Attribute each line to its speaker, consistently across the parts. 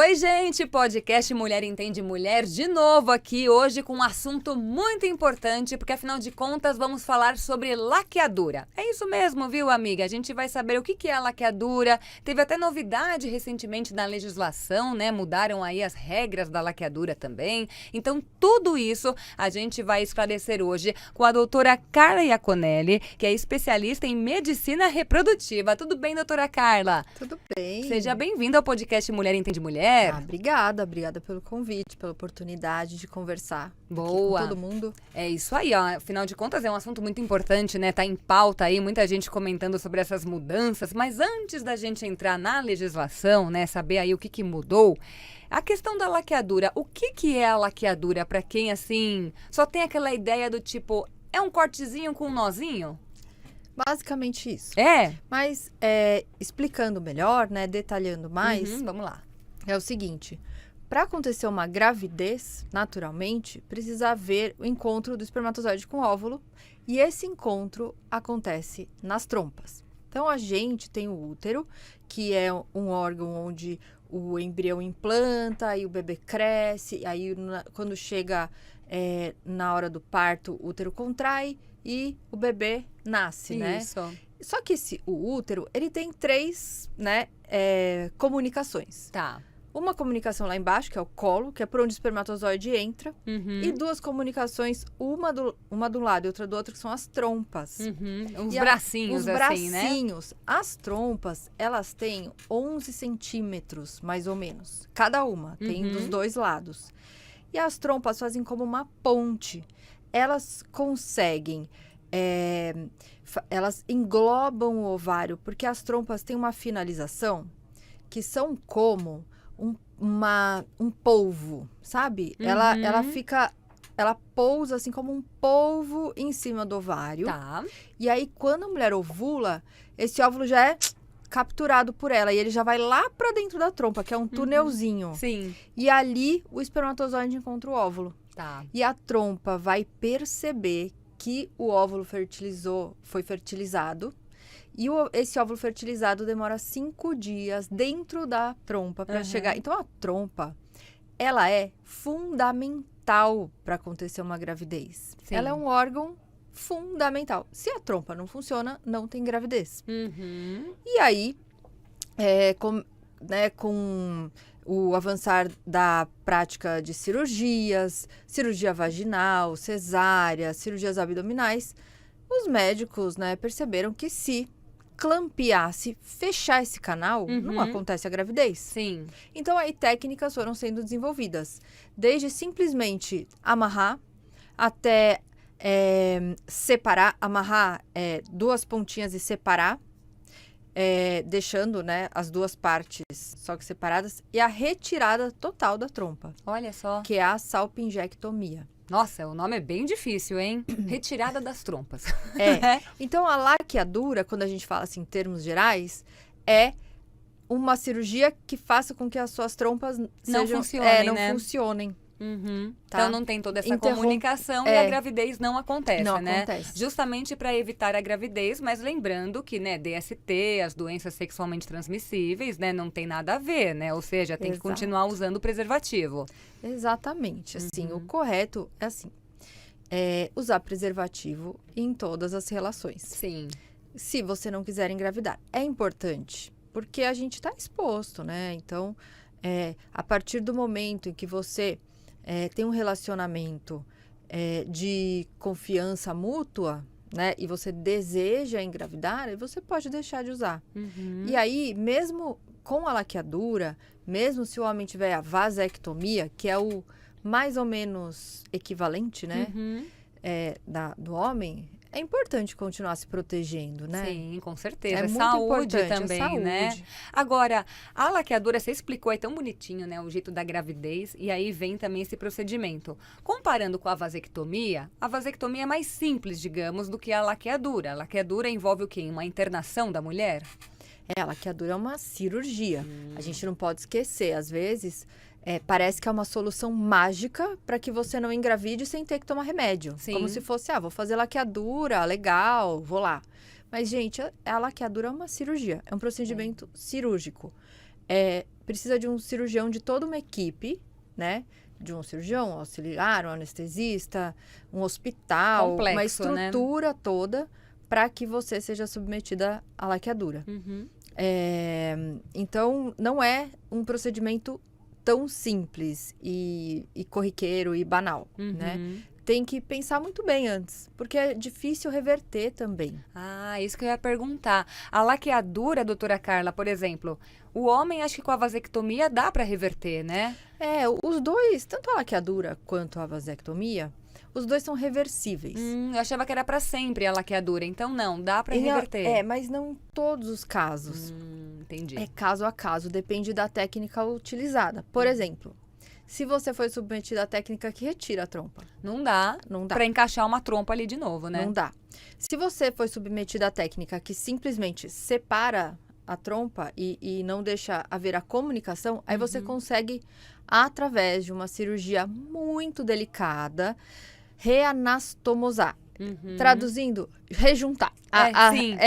Speaker 1: Oi, gente! Podcast Mulher Entende Mulher de novo aqui hoje com um assunto muito importante, porque afinal de contas vamos falar sobre laqueadura. É isso mesmo, viu, amiga? A gente vai saber o que é a laqueadura. Teve até novidade recentemente na legislação, né? Mudaram aí as regras da laqueadura também. Então, tudo isso a gente vai esclarecer hoje com a doutora Carla Iaconelli, que é especialista em medicina reprodutiva. Tudo bem, doutora Carla?
Speaker 2: Tudo bem.
Speaker 1: Seja bem-vinda ao podcast Mulher Entende Mulher.
Speaker 2: Obrigada pelo convite, pela oportunidade de conversar
Speaker 1: Boa.
Speaker 2: aqui com todo mundo.
Speaker 1: É isso aí, ó. Afinal de contas é um assunto muito importante, né? Tá em pauta aí, muita gente comentando sobre essas mudanças, mas antes da gente entrar na legislação, né, saber aí o que mudou, a questão da laqueadura, o que é a laqueadura para quem, assim, só tem aquela ideia do tipo, é um cortezinho com um nozinho?
Speaker 2: Basicamente isso.
Speaker 1: É?
Speaker 2: Mas explicando melhor, né, detalhando mais,
Speaker 1: Vamos lá.
Speaker 2: é o seguinte: para acontecer uma gravidez, naturalmente, precisa haver o encontro do espermatozoide com o óvulo, e esse encontro acontece nas trompas. Então, a gente tem o útero, que é um órgão onde o embrião implanta e o bebê cresce, aí quando chega na hora do parto, o útero contrai e o bebê nasce, né?
Speaker 1: Isso.
Speaker 2: Só que o útero, ele tem três, né, comunicações.
Speaker 1: Tá.
Speaker 2: Uma comunicação lá embaixo, que é o colo, que é por onde o espermatozoide entra. E duas comunicações, uma do lado e outra do outro, que são as trompas.
Speaker 1: Uns
Speaker 2: E
Speaker 1: bracinhos,
Speaker 2: os
Speaker 1: assim, né?
Speaker 2: bracinhos, as trompas, elas têm 11 centímetros, mais ou menos. Cada uma, tem dos dois lados. E as trompas fazem como uma ponte. Elas conseguem... elas englobam o ovário, porque as trompas têm uma finalização que são como um polvo, sabe? Ela pousa assim como um polvo em cima do ovário.
Speaker 1: Tá.
Speaker 2: E aí, quando a mulher ovula, esse óvulo já é capturado por ela. E ele já vai lá pra dentro da trompa, que é um tunelzinho.
Speaker 1: Sim.
Speaker 2: E ali, o espermatozoide encontra o óvulo.
Speaker 1: Tá.
Speaker 2: E a trompa vai perceber que o óvulo foi fertilizado. E esse óvulo fertilizado demora 5 dias dentro da trompa para chegar. Então, a trompa, ela é fundamental para acontecer uma gravidez.
Speaker 1: Sim.
Speaker 2: Ela é um órgão fundamental. Se a trompa não funciona, não tem gravidez. E aí, com o avançar da prática de cirurgias, cirurgia vaginal, cesárea, cirurgias abdominais, os médicos, né, perceberam que se clampear, fechar esse canal, não acontece a gravidez.
Speaker 1: Sim.
Speaker 2: Então, aí técnicas foram sendo desenvolvidas. Desde simplesmente amarrar, até separar, amarrar duas pontinhas e separar, deixando, né, as duas partes só que separadas, e a retirada total da trompa.
Speaker 1: Olha só.
Speaker 2: Que é a salpingectomia.
Speaker 1: Nossa, o nome é bem difícil, hein? Retirada das trompas.
Speaker 2: Então, a laqueadura, quando a gente fala assim em termos gerais, é uma cirurgia que faça com que as suas trompas
Speaker 1: Não funcionem.
Speaker 2: Tá?
Speaker 1: Então não tem toda essa comunicação e a gravidez não acontece, né?
Speaker 2: Acontece.
Speaker 1: Justamente para evitar a gravidez, mas lembrando que, né, DST, as doenças sexualmente transmissíveis, né, não tem nada a ver, né? Ou seja, tem que continuar usando o preservativo.
Speaker 2: Exatamente. Assim, o correto é assim, usar preservativo em todas as relações.
Speaker 1: Sim.
Speaker 2: Se você não quiser engravidar. É importante, porque a gente está exposto, né? Então, a partir do momento em que você tem um relacionamento de confiança mútua, né? E você deseja engravidar, você pode deixar de usar. E aí, mesmo com a laqueadura, mesmo se o homem tiver a vasectomia, que é o mais ou menos equivalente, né? Do homem, é importante continuar se protegendo, né?
Speaker 1: Sim, com certeza.
Speaker 2: É muito
Speaker 1: saúde
Speaker 2: importante,
Speaker 1: também,
Speaker 2: saúde.
Speaker 1: né? Agora, a laqueadura, você explicou, é tão bonitinho, né? O jeito da gravidez, e aí vem também esse procedimento. Comparando com a vasectomia é mais simples, digamos, do que a laqueadura. A laqueadura envolve o quê? Uma internação da mulher?
Speaker 2: A laqueadura é uma cirurgia. A gente não pode esquecer, às vezes... parece que é uma solução mágica para que você não engravide sem ter que tomar remédio.
Speaker 1: Sim.
Speaker 2: Como se fosse, vou fazer laqueadura, legal, vou lá. Mas, gente, a laqueadura é uma cirurgia, é um procedimento cirúrgico. precisa de um cirurgião de toda uma equipe, né? De um cirurgião, um auxiliar, um anestesista, um hospital,
Speaker 1: Complexo,
Speaker 2: uma estrutura toda para que você seja submetida à laqueadura. Então, não é um procedimento tão simples e corriqueiro e banal, né? Tem que pensar muito bem antes, porque é difícil reverter também.
Speaker 1: Ah, isso que eu ia perguntar. A laqueadura, doutora Carla, por exemplo, o homem acho que com a vasectomia dá para reverter, né?
Speaker 2: Os dois, tanto a laqueadura quanto a vasectomia, os dois são reversíveis.
Speaker 1: Eu achava que era para sempre a laqueadura, então não, dá para reverter.
Speaker 2: Mas não em todos os casos.
Speaker 1: Entendi.
Speaker 2: É caso a caso, depende da técnica utilizada. Por exemplo, se você foi submetido à técnica que retira a trompa.
Speaker 1: Não dá para encaixar uma trompa ali de novo, né?
Speaker 2: Não dá. Se você foi submetido à técnica que simplesmente separa a trompa e não deixa haver a comunicação, aí você consegue, através de uma cirurgia muito delicada, reanastomosar. Traduzindo, rejuntar.
Speaker 1: Sim.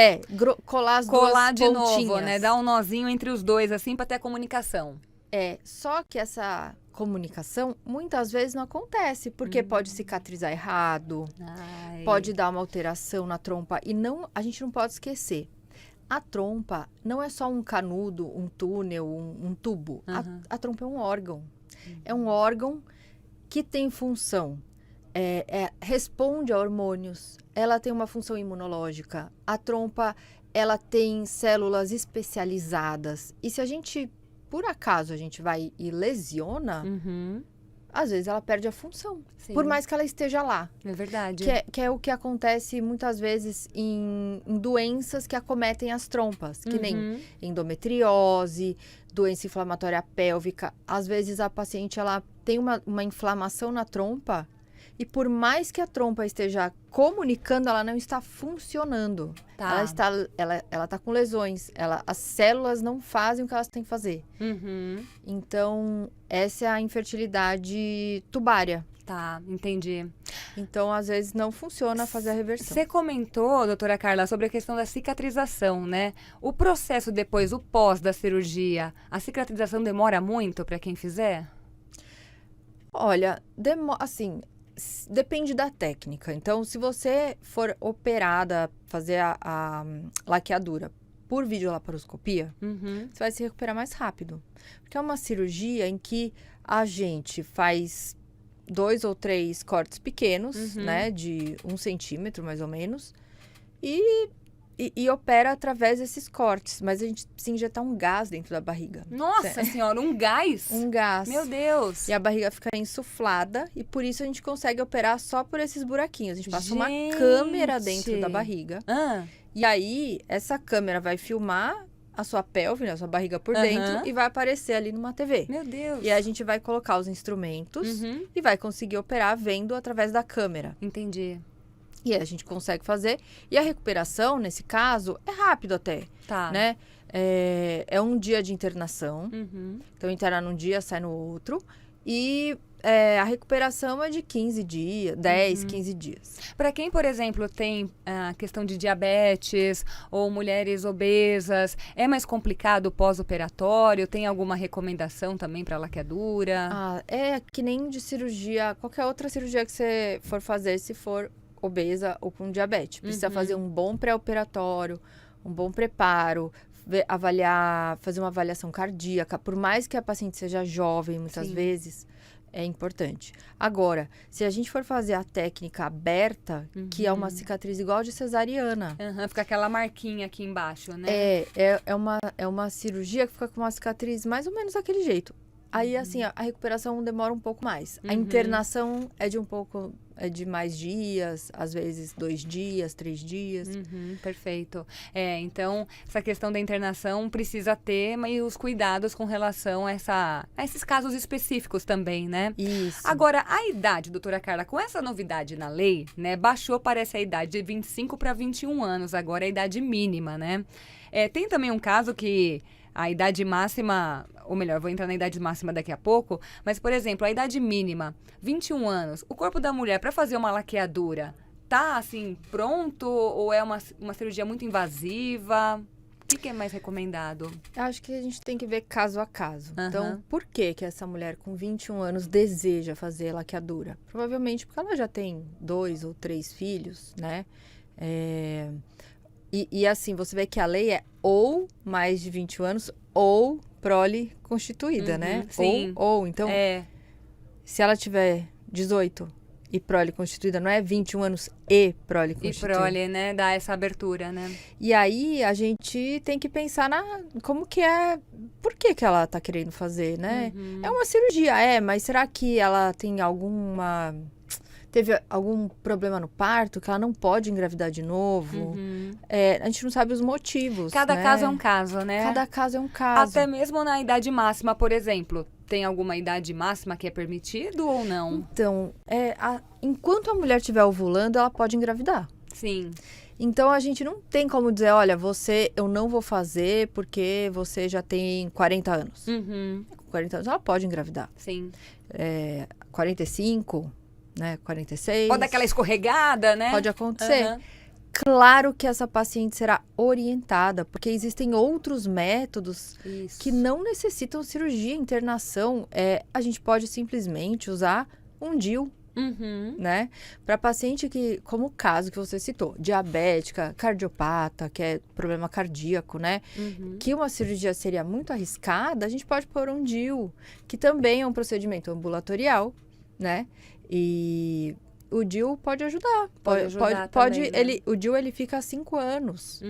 Speaker 2: Colar as duas
Speaker 1: Colar de
Speaker 2: pontinhas.
Speaker 1: novo, né? Dar um nozinho entre os dois, assim, para ter a comunicação.
Speaker 2: Só que essa comunicação muitas vezes não acontece, porque pode cicatrizar errado, pode dar uma alteração na trompa. E a gente não pode esquecer, a trompa não é só um canudo, um túnel, um tubo. A trompa é um órgão. É um órgão que tem função. Responde a hormônios, ela tem uma função imunológica. A trompa, ela tem células especializadas. E se a gente, por acaso, a gente vai e lesiona, às vezes ela perde a função.
Speaker 1: Sim.
Speaker 2: Por mais que ela esteja lá.
Speaker 1: É verdade.
Speaker 2: Que é o que acontece muitas vezes em doenças que acometem as trompas. Que nem endometriose, doença inflamatória pélvica. Às vezes a paciente ela tem uma inflamação na trompa. E por mais que a trompa esteja comunicando, ela não está funcionando.
Speaker 1: Tá.
Speaker 2: Ela está com lesões. As células não fazem o que elas têm que fazer. Então, essa é a infertilidade tubária.
Speaker 1: Tá, entendi.
Speaker 2: Então, às vezes, não funciona fazer a reversão.
Speaker 1: Você comentou, doutora Carla, sobre a questão da cicatrização, né? O processo depois, o pós da cirurgia, a cicatrização demora muito para quem fizer?
Speaker 2: Olha, assim... Depende da técnica. Então, se você for operada, fazer a laqueadura por videolaparoscopia, você vai se recuperar mais rápido. Porque é uma cirurgia em que a gente faz 2 ou 3 cortes pequenos, né? De 1 centímetro, mais ou menos. E opera através desses cortes. Mas a gente precisa injetar um gás dentro da barriga.
Speaker 1: Nossa senhora, um gás?
Speaker 2: Um gás.
Speaker 1: Meu Deus.
Speaker 2: E a barriga fica insuflada. E por isso a gente consegue operar só por esses buraquinhos. A gente passa uma câmera dentro da barriga. E aí, essa câmera vai filmar a sua pelve, né, a sua barriga por dentro. E vai aparecer ali numa TV.
Speaker 1: Meu Deus.
Speaker 2: E aí a gente vai colocar os instrumentos. E vai conseguir operar vendo através da câmera.
Speaker 1: Entendi.
Speaker 2: E aí a gente consegue fazer. E a recuperação, nesse caso, é rápido até.
Speaker 1: Tá.
Speaker 2: Né? É um dia de internação. Então, interna num dia, sai no outro. E a recuperação é de 15 dias, 10, 15 dias.
Speaker 1: Para quem, por exemplo, tem a questão de diabetes ou mulheres obesas, é mais complicado o pós-operatório? Tem alguma recomendação também para laqueadura?
Speaker 2: É que nem de cirurgia, qualquer outra cirurgia que você for fazer, se for obesa ou com diabetes. Precisa fazer um bom pré-operatório, um bom preparo, fazer uma avaliação cardíaca. Por mais que a paciente seja jovem, muitas vezes, é importante. Agora, se a gente for fazer a técnica aberta, que é uma cicatriz igual de cesariana.
Speaker 1: Fica aquela marquinha aqui embaixo, né?
Speaker 2: É uma cirurgia que fica com uma cicatriz mais ou menos daquele jeito. Aí, assim, a recuperação demora um pouco mais. A internação é de mais dias, às vezes 2 dias, 3 dias.
Speaker 1: Perfeito. Então, essa questão da internação precisa ter os cuidados com relação a esses casos específicos também, né?
Speaker 2: Isso.
Speaker 1: Agora, a idade, doutora Carla, com essa novidade na lei, né? Baixou, parece, a idade de 25 para 21 anos, agora é a idade mínima, né? Tem também um caso que a idade máxima, ou melhor, vou entrar na idade máxima daqui a pouco, mas, por exemplo, a idade mínima, 21 anos, o corpo da mulher para fazer uma laqueadura, tá, assim, pronto ou é uma cirurgia muito invasiva? que é mais recomendado?
Speaker 2: Eu acho que a gente tem que ver caso a caso.
Speaker 1: Aham.
Speaker 2: Então, por que que essa mulher com 21 anos deseja fazer laqueadura? Provavelmente porque ela já tem 2 ou 3 filhos, né? E assim, você vê que a lei é ou mais de 21 anos ou prole constituída, né?
Speaker 1: Sim.
Speaker 2: Ou. Então,
Speaker 1: É,
Speaker 2: se ela tiver 18 e prole constituída, não é 21 anos e prole
Speaker 1: e
Speaker 2: constituída.
Speaker 1: prole, né? Dá essa abertura, né?
Speaker 2: E aí a gente tem que pensar como que é, por que que ela tá querendo fazer, né? É uma cirurgia, mas será que ela tem teve algum problema no parto, que ela não pode engravidar de novo? A gente não sabe os motivos,
Speaker 1: Cada
Speaker 2: né?
Speaker 1: caso é um caso, né?
Speaker 2: Cada caso é um caso.
Speaker 1: Até mesmo na idade máxima, por exemplo. Tem alguma idade máxima que é permitido ou não?
Speaker 2: Então, enquanto a mulher estiver ovulando, ela pode engravidar.
Speaker 1: Sim.
Speaker 2: Então, a gente não tem como dizer, olha, eu não vou fazer porque você já tem 40 anos. Com 40 anos, ela pode engravidar.
Speaker 1: Sim.
Speaker 2: 45, né, 46.
Speaker 1: Pode dar aquela escorregada, né?
Speaker 2: Pode acontecer.
Speaker 1: Aham.
Speaker 2: Claro que essa paciente será orientada, porque existem outros métodos
Speaker 1: Isso.
Speaker 2: que não necessitam cirurgia, internação. A gente pode simplesmente usar um DIU, né? Para paciente que, como o caso que você citou, diabética, cardiopata, que é problema cardíaco, né? Que uma cirurgia seria muito arriscada, a gente pode pôr um DIU, que também é um procedimento ambulatorial, né? E o DIU pode ajudar.
Speaker 1: Também, né?
Speaker 2: O DIU ele fica há 5 anos.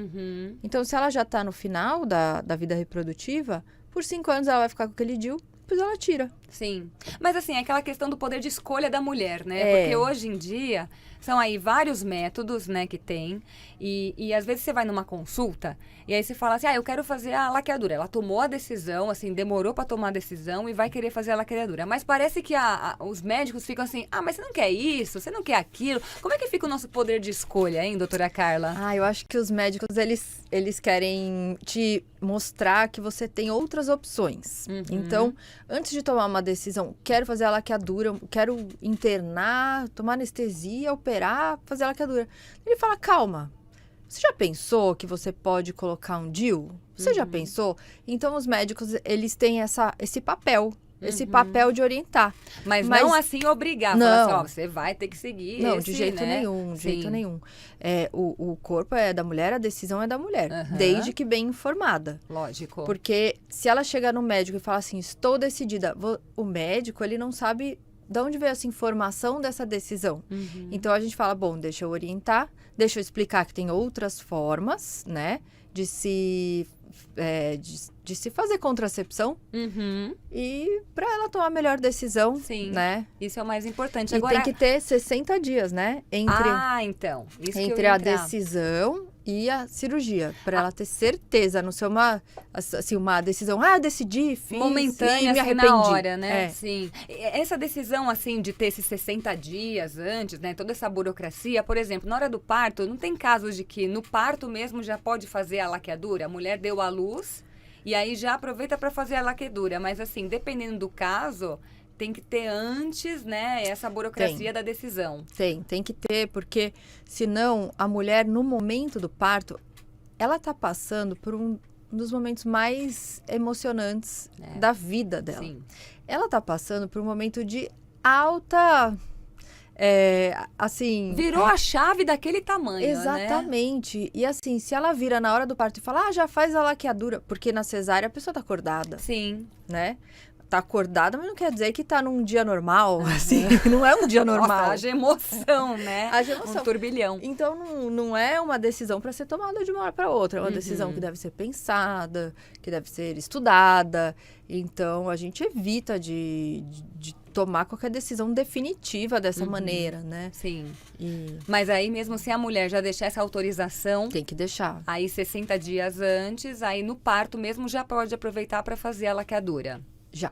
Speaker 2: Então, se ela já está no final da vida reprodutiva, por 5 anos ela vai ficar com aquele DIU, depois ela tira.
Speaker 1: Sim. Mas assim, é aquela questão do poder de escolha da mulher, né? Porque hoje em dia são aí vários métodos, né, que tem. E às vezes você vai numa consulta e aí você fala assim, eu quero fazer a laqueadura. Ela tomou a decisão, assim, demorou pra tomar a decisão e vai querer fazer a laqueadura. Mas parece que os médicos ficam assim, mas você não quer isso, você não quer aquilo. Como é que fica o nosso poder de escolha, hein, doutora Carla?
Speaker 2: Eu acho que os médicos, eles querem te mostrar que você tem outras opções. Então, antes de tomar uma decisão, quero fazer a laqueadura, quero internar, tomar anestesia, operar, fazer a laqueadura. Ele fala, calma, você já pensou que você pode colocar um DIU? Você já pensou? Então, os médicos, eles têm esse papel. Esse papel de orientar.
Speaker 1: Mas não assim obrigar.
Speaker 2: Não.
Speaker 1: Falar assim, você vai ter que seguir
Speaker 2: Não,
Speaker 1: esse,
Speaker 2: de jeito
Speaker 1: né?
Speaker 2: nenhum, de
Speaker 1: Sim.
Speaker 2: jeito nenhum. O corpo é da mulher, a decisão é da mulher. Desde que bem informada.
Speaker 1: Lógico.
Speaker 2: Porque se ela chegar no médico e falar assim, estou decidida, o médico, ele não sabe de onde veio essa informação dessa decisão. Então, a gente fala, bom, deixa eu orientar, deixa eu explicar que tem outras formas, né, de se fazer contracepção e para ela tomar a melhor decisão,
Speaker 1: Sim,
Speaker 2: né?
Speaker 1: Isso é o mais importante.
Speaker 2: E
Speaker 1: Agora,
Speaker 2: tem que ter 60 dias, né,
Speaker 1: então, isso que eu
Speaker 2: entre
Speaker 1: ia
Speaker 2: a
Speaker 1: entrar.
Speaker 2: decisão e a cirurgia, para ela ter certeza, não ser uma decisão, decidi, fiz
Speaker 1: Momentânea,
Speaker 2: e me
Speaker 1: assim,
Speaker 2: arrependi.
Speaker 1: na hora, né?
Speaker 2: É.
Speaker 1: Sim. Essa decisão, assim, de ter esses 60 dias antes, né? Toda essa burocracia, por exemplo, na hora do parto, não tem casos de que no parto mesmo já pode fazer a laqueadura? A mulher deu à luz e aí já aproveita para fazer a laqueadura. Mas, assim, dependendo do caso, tem que ter antes, né? Essa burocracia da decisão.
Speaker 2: Tem que ter, porque senão a mulher, no momento do parto, ela tá passando por um dos momentos mais emocionantes da vida dela.
Speaker 1: Sim.
Speaker 2: Ela tá passando por um momento de alta, assim...
Speaker 1: Virou a chave daquele tamanho,
Speaker 2: Exatamente.
Speaker 1: né?
Speaker 2: E assim, se ela vira na hora do parto e fala, já faz a laqueadura, porque na cesárea a pessoa tá acordada,
Speaker 1: Sim.
Speaker 2: né? Tá acordada, mas não quer dizer que tá num dia normal, assim, não é um dia normal.
Speaker 1: Nossa, haja emoção, né?
Speaker 2: Haja emoção.
Speaker 1: Um turbilhão.
Speaker 2: Então, não é uma decisão para ser tomada de uma hora para outra. É uma decisão que deve ser pensada, que deve ser estudada. Então, a gente evita de tomar qualquer decisão definitiva dessa maneira, né?
Speaker 1: Sim. Mas aí, mesmo se a mulher já deixar essa autorização...
Speaker 2: Tem que deixar.
Speaker 1: Aí, 60 dias antes, aí no parto mesmo já pode aproveitar para fazer a laqueadura.
Speaker 2: Já.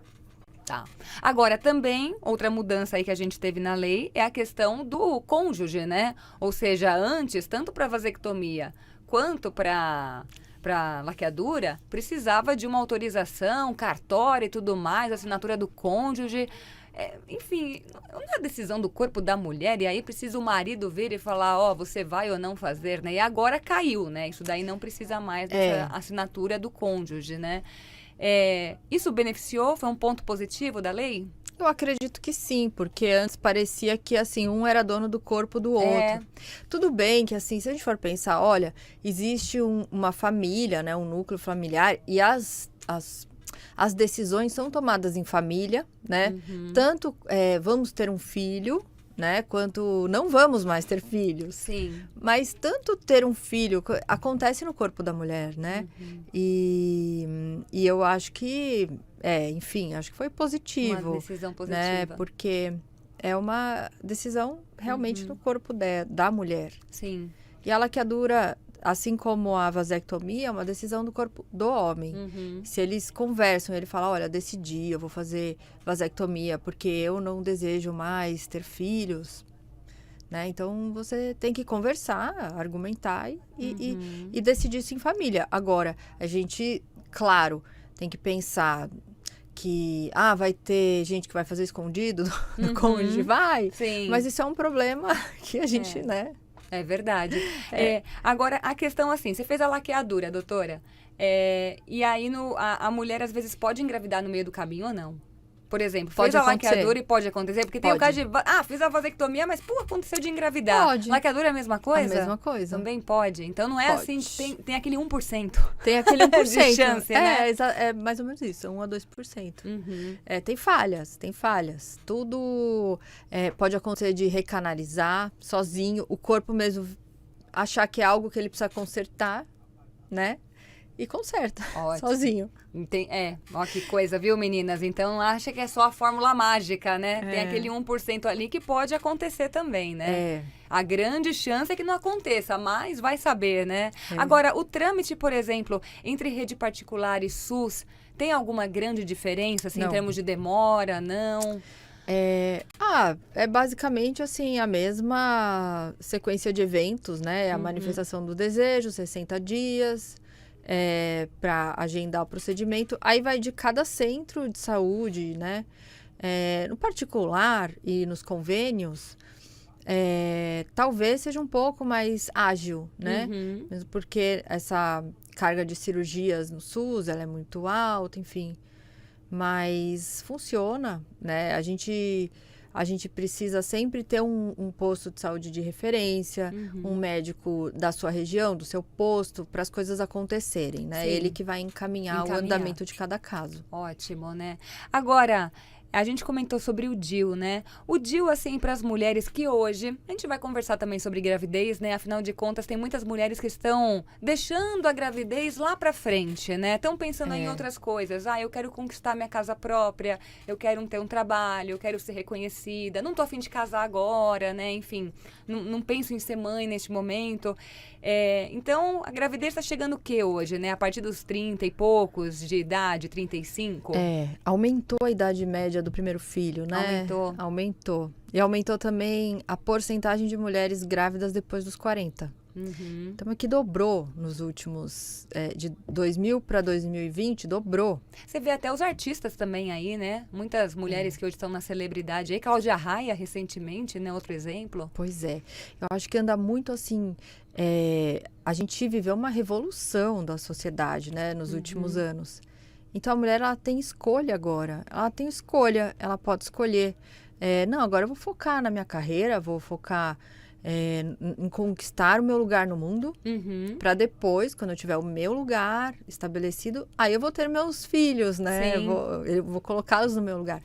Speaker 1: Tá. Agora, também, outra mudança aí que a gente teve na lei é a questão do cônjuge, né? Ou seja, antes, tanto para vasectomia quanto para laqueadura, precisava de uma autorização, cartório e tudo mais, assinatura do cônjuge. enfim, não é a decisão do corpo da mulher, e aí precisa o marido vir e falar, você vai ou não fazer, né? E agora caiu, né? Isso daí não precisa mais dessa assinatura do cônjuge, né? Isso beneficiou? Foi um ponto positivo da lei?
Speaker 2: Eu acredito que sim, porque antes parecia que, assim, um era dono do corpo do outro. Tudo bem que, assim, se a gente for pensar, olha, existe uma família, né, um núcleo familiar, e as decisões são tomadas em família, né? Tanto vamos ter um filho, né, quanto não vamos mais ter filhos.
Speaker 1: Sim.
Speaker 2: Mas tanto ter um filho acontece no corpo da mulher, né? E eu acho que, enfim, acho que foi positivo.
Speaker 1: Uma decisão positiva.
Speaker 2: Né? Porque é uma decisão realmente no corpo da mulher.
Speaker 1: Sim.
Speaker 2: E a laqueadura, assim como a vasectomia, é uma decisão do corpo do homem. Se eles conversam, ele fala, olha, decidi, eu vou fazer vasectomia porque eu não desejo mais ter filhos, né? Então, você tem que conversar, argumentar e decidir isso em família. Agora, a gente, claro, tem que pensar que, vai ter gente que vai fazer escondido do cônjuge, vai.
Speaker 1: Sim.
Speaker 2: Mas isso é um problema que a gente, né?
Speaker 1: É verdade. Agora, a questão assim, você fez a laqueadura, doutora, e aí a mulher às vezes pode engravidar no meio do caminho ou não? Por exemplo,
Speaker 2: Pode
Speaker 1: fez a
Speaker 2: acontecer.
Speaker 1: laqueadura e pode acontecer? Porque tem o caso de, fiz a vasectomia, mas, aconteceu de engravidar.
Speaker 2: Pode.
Speaker 1: Laqueadura é a mesma coisa?
Speaker 2: A mesma coisa.
Speaker 1: Também pode. Então, não é
Speaker 2: Pode.
Speaker 1: assim, tem aquele 1%.
Speaker 2: Tem aquele 1%.
Speaker 1: De chance, né?
Speaker 2: É mais ou menos isso, 1 a 2%. Tem falhas. Tudo pode acontecer de recanalizar sozinho, o corpo mesmo achar que é algo que ele precisa consertar, né? E conserta, sozinho.
Speaker 1: Ó que coisa, viu, meninas? Então, acha que é só a fórmula mágica, né? Tem aquele 1% ali que pode acontecer também, né? A grande chance é que não aconteça, mas vai saber, né? Agora, o trâmite, por exemplo, entre rede particular e SUS, tem alguma grande diferença, assim, em termos de demora, não?
Speaker 2: É basicamente, assim, a mesma sequência de eventos, né? A manifestação do desejo, 60 dias... para agendar o procedimento. Aí vai de cada centro de saúde, né? No particular e nos convênios, talvez seja um pouco mais ágil, né? Mesmo porque essa carga de cirurgias no SUS, ela é muito alta, enfim. Mas funciona, né? A gente precisa sempre ter um posto de saúde de referência, um médico da sua região, do seu posto, para as coisas acontecerem, né?
Speaker 1: Sim.
Speaker 2: Ele que vai encaminhar o andamento de cada caso.
Speaker 1: Ótimo, né? Agora, a gente comentou sobre o DIU, né? O DIU, assim, para as mulheres que hoje... A gente vai conversar também sobre gravidez, né? Afinal de contas, tem muitas mulheres que estão deixando a gravidez lá para frente, né? Estão pensando em outras coisas. Eu quero conquistar minha casa própria, eu quero ter um trabalho, eu quero ser reconhecida, não tô a fim de casar agora, né? Enfim, não penso em ser mãe neste momento. Então, a gravidez está chegando o quê hoje, né? A partir dos 30 e poucos de idade, 35?
Speaker 2: Aumentou a idade média do primeiro filho, né? Aumentou. E aumentou também a porcentagem de mulheres grávidas depois dos 40. Então, aqui dobrou nos últimos... de 2000 para 2020, dobrou.
Speaker 1: Você vê até os artistas também aí, né? Muitas mulheres que hoje estão na celebridade. Aí, Cláudia Raia, recentemente, né? Outro exemplo.
Speaker 2: Pois é. Eu acho que anda muito assim... a gente viveu uma revolução da sociedade, né? Nos últimos anos. Então, a mulher, ela tem escolha agora. Ela tem escolha. Ela pode escolher. Não, agora eu vou focar na minha carreira. Vou focar... em conquistar o meu lugar no mundo, para depois, quando eu tiver o meu lugar estabelecido, aí eu vou ter meus filhos, né? Eu vou colocá-los no meu lugar.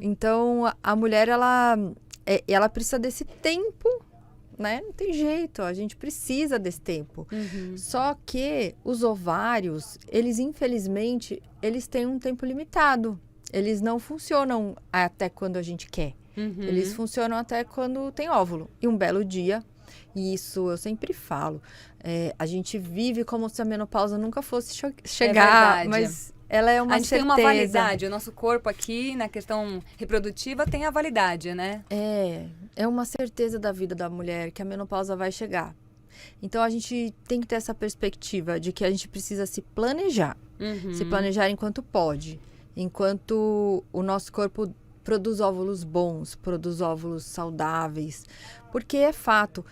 Speaker 2: Então, a mulher, ela precisa desse tempo, né? Não tem jeito, a gente precisa desse tempo. Só que os ovários, eles, infelizmente, eles têm um tempo limitado. Eles não funcionam até quando a gente quer. Eles funcionam até quando tem óvulo. E um belo dia, e isso eu sempre falo, a gente vive como se a menopausa nunca fosse chegar, mas ela é uma certeza. A gente tem uma validade,
Speaker 1: o nosso corpo aqui, na questão reprodutiva, tem a validade, né?
Speaker 2: É uma certeza da vida da mulher que a menopausa vai chegar. Então, a gente tem que ter essa perspectiva de que a gente precisa se planejar. Se planejar enquanto pode. Enquanto o nosso corpo produz óvulos bons, produz óvulos saudáveis. Porque é fato,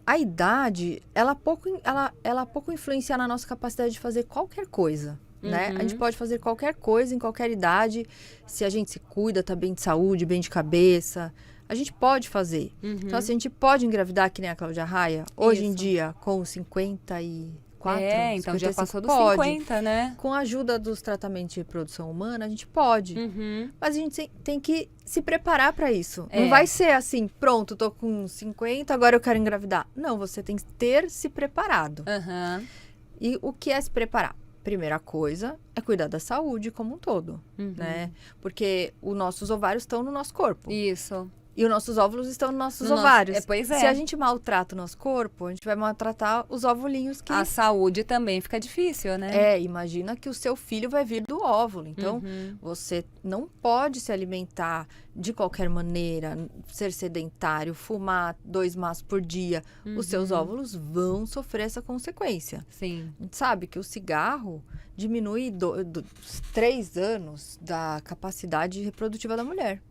Speaker 2: a idade, ela pouco influencia na nossa capacidade de fazer qualquer coisa. Né? A gente pode fazer qualquer coisa em qualquer idade, se a gente se cuida, tá bem de saúde, bem de cabeça, a gente pode fazer. Então, assim, a gente pode engravidar, que nem a Cláudia Raia, hoje em dia, com 54,
Speaker 1: então já passou dos
Speaker 2: pode.
Speaker 1: 50, né?
Speaker 2: Com a ajuda dos tratamentos de reprodução humana, a gente pode. Mas a gente tem que se preparar para isso. Não vai ser assim, pronto, tô com 50, agora eu quero engravidar. Não, você tem que ter se preparado. E o que é se preparar? Primeira coisa é cuidar da saúde como um todo, né? Porque os nossos ovários estão no nosso corpo.
Speaker 1: Isso.
Speaker 2: E os nossos óvulos estão nos nossos ovários.
Speaker 1: Pois é.
Speaker 2: Se a gente maltrata o nosso corpo, a gente vai maltratar os ovulinhos que...
Speaker 1: A saúde também fica difícil, né?
Speaker 2: Imagina que o seu filho vai vir do óvulo. Então, você não pode se alimentar de qualquer maneira, ser sedentário, fumar 2 maços por dia. Os seus óvulos vão sofrer essa consequência.
Speaker 1: Sim.
Speaker 2: A gente sabe que o cigarro diminui 3 anos da capacidade reprodutiva da mulher.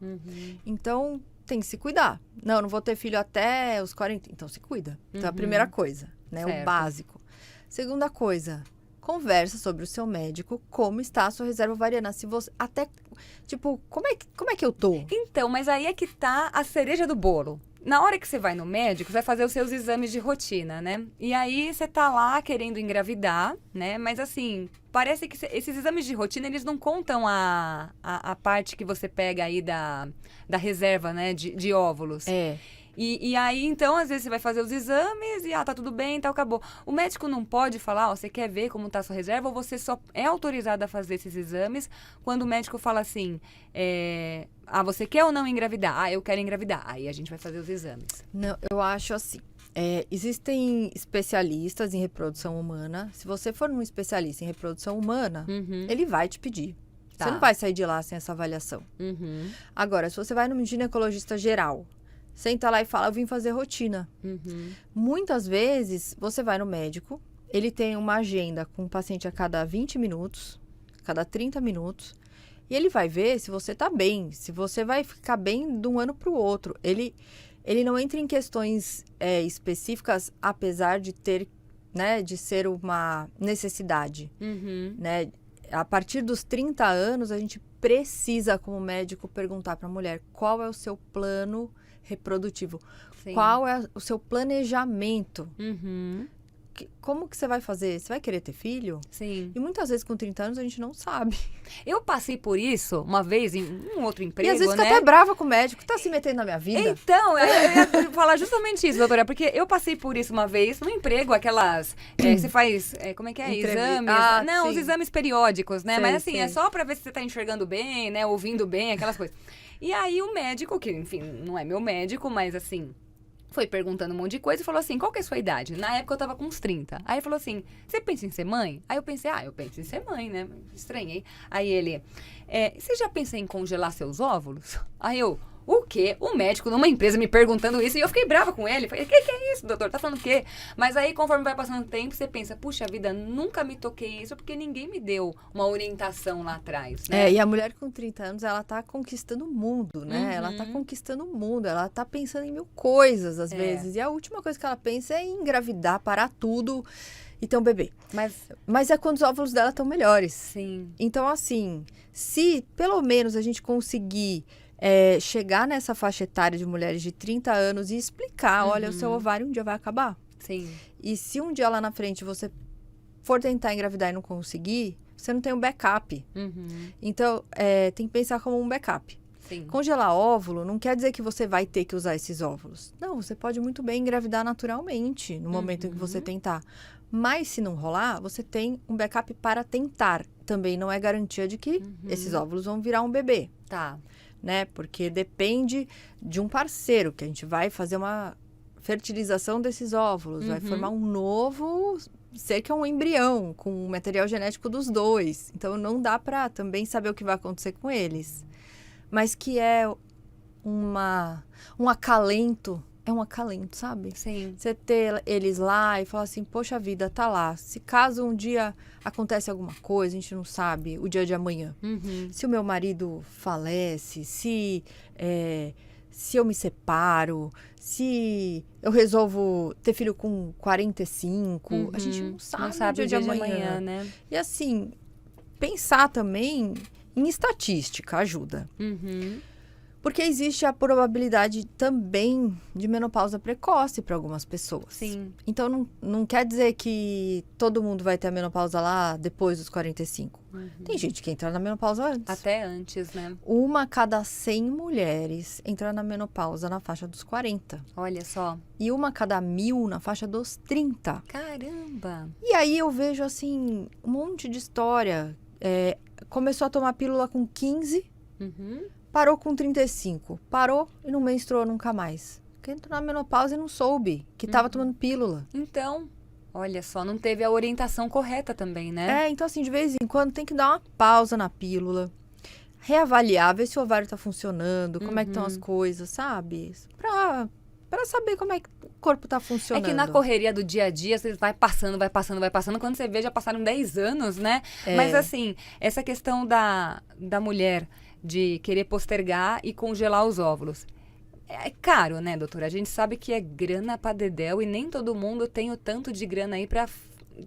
Speaker 2: Então, tem que se cuidar. Não vou ter filho até os 40. Então, se cuida. Então, a primeira coisa, né?
Speaker 1: Certo.
Speaker 2: O básico. Segunda coisa, conversa sobre o seu médico, como está a sua reserva ovariana. Se você, até, tipo, como é que eu tô?
Speaker 1: Então, mas aí é que tá a cereja do bolo. Na hora que você vai no médico, você vai fazer os seus exames de rotina, né? E aí você tá lá querendo engravidar, né? Mas assim, parece que esses exames de rotina, eles não contam a parte que você pega aí da reserva, né? De óvulos. E aí, então, às vezes você vai fazer os exames e, tá tudo bem, então acabou. O médico não pode falar, você quer ver como tá a sua reserva, ou você só é autorizado a fazer esses exames quando o médico fala assim, você quer ou não engravidar? Eu quero engravidar. Aí a gente vai fazer os exames.
Speaker 2: Não, eu acho assim, existem especialistas em reprodução humana. Se você for um especialista em reprodução humana, ele vai te pedir.
Speaker 1: Tá.
Speaker 2: Você não vai sair de lá sem essa avaliação. Agora, se você vai num ginecologista geral, senta lá e fala, eu vim fazer rotina. Muitas vezes, você vai no médico, ele tem uma agenda com o paciente a cada 20 minutos, cada 30 minutos, e ele vai ver se você tá bem, se você vai ficar bem de um ano para o outro. Ele não entra em questões específicas, apesar de ter, né, de ser uma necessidade, né? A partir dos 30 anos, a gente precisa, como médico, perguntar para a mulher qual é o seu plano reprodutivo.
Speaker 1: Sim.
Speaker 2: Qual é o seu planejamento? Como que você vai fazer? Você vai querer ter filho?
Speaker 1: Sim.
Speaker 2: E muitas vezes com 30 anos a gente não sabe.
Speaker 1: Eu passei por isso uma vez em um outro emprego,
Speaker 2: E às vezes
Speaker 1: né?
Speaker 2: fica até brava com o médico. Tá se metendo na minha vida?
Speaker 1: Então, eu ia falar justamente isso, doutora, porque eu passei por isso uma vez no emprego, aquelas... você faz, como é que é? Exames? Não,
Speaker 2: sim.
Speaker 1: Os exames periódicos, né?
Speaker 2: Sei,
Speaker 1: Mas assim,
Speaker 2: sei.
Speaker 1: é só pra ver se você tá enxergando bem, né? Ouvindo bem, aquelas coisas. E aí o médico, que enfim, não é meu médico, mas assim... Foi perguntando um monte de coisa e falou assim, qual que é a sua idade? Na época eu tava com uns 30. Aí ele falou assim, você pensa em ser mãe? Aí eu pensei, eu penso em ser mãe, né? Estranhei. Aí ele, você já pensou em congelar seus óvulos? Aí eu, o quê? O médico numa empresa me perguntando isso e eu fiquei brava com ele. Falei, que é isso, doutor? Tá falando o quê? Mas aí, conforme vai passando o tempo, você pensa, puxa vida, nunca me toquei isso porque ninguém me deu uma orientação lá atrás, né?
Speaker 2: E a mulher com 30 anos, ela tá conquistando o mundo, né? Ela tá conquistando o mundo, ela tá pensando em 1000 coisas, às vezes. E a última coisa que ela pensa é em engravidar, parar tudo e ter um bebê. Mas é quando os óvulos dela estão melhores.
Speaker 1: Sim.
Speaker 2: Então, assim, se pelo menos a gente conseguir chegar nessa faixa etária de mulheres de 30 anos e explicar, olha, o seu ovário um dia vai acabar.
Speaker 1: Sim.
Speaker 2: E se um dia lá na frente você for tentar engravidar e não conseguir, você não tem um backup. Então, tem que pensar como um backup.
Speaker 1: Sim.
Speaker 2: Congelar óvulo não quer dizer que você vai ter que usar esses óvulos. Não, você pode muito bem engravidar naturalmente no momento em que você tentar. Mas se não rolar, você tem um backup para tentar. Também não é garantia de que esses óvulos vão virar um bebê.
Speaker 1: Tá.
Speaker 2: Né? Porque depende de um parceiro, que a gente vai fazer uma fertilização desses óvulos, vai formar um novo ser que é um embrião, com o material genético dos dois. Então, não dá para também saber o que vai acontecer com eles. Mas que é um acalento é um acalento, sabe?
Speaker 1: Sim.
Speaker 2: Você ter eles lá e falar assim, poxa vida, tá lá. Se caso um dia acontece alguma coisa, a gente não sabe o dia de amanhã.
Speaker 1: Uhum.
Speaker 2: Se o meu marido falece, se eu me separo, se eu resolvo ter filho com 45, a gente não sabe o dia de amanhã.
Speaker 1: né?
Speaker 2: E assim, pensar também em estatística ajuda.
Speaker 1: Uhum.
Speaker 2: Porque existe a probabilidade também de menopausa precoce para algumas pessoas.
Speaker 1: Sim.
Speaker 2: Então, não quer dizer que todo mundo vai ter a menopausa lá depois dos 45. Tem gente que entra na menopausa antes.
Speaker 1: Até antes, né?
Speaker 2: 1 a cada 100 mulheres entra na menopausa na faixa dos 40.
Speaker 1: Olha só.
Speaker 2: E 1 a cada 1000 na faixa dos 30.
Speaker 1: Caramba!
Speaker 2: E aí eu vejo, assim, um monte de história. Começou a tomar pílula com 15...
Speaker 1: Uhum.
Speaker 2: Parou com 35. Parou e não menstruou nunca mais. Porque entrou na menopausa e não soube que estava tomando pílula.
Speaker 1: Então, olha só, não teve a orientação correta também, né?
Speaker 2: Então assim, de vez em quando tem que dar uma pausa na pílula. Reavaliar, ver se o ovário tá funcionando, como é que estão as coisas, sabe? Pra saber como é que o corpo tá funcionando.
Speaker 1: É que na correria do dia a dia, você vai passando. Quando você vê, já passaram 10 anos, né? Mas assim, essa questão da mulher de querer postergar e congelar os óvulos. É caro, né, doutora? A gente sabe que é grana pra dedéu e nem todo mundo tem o tanto de grana aí pra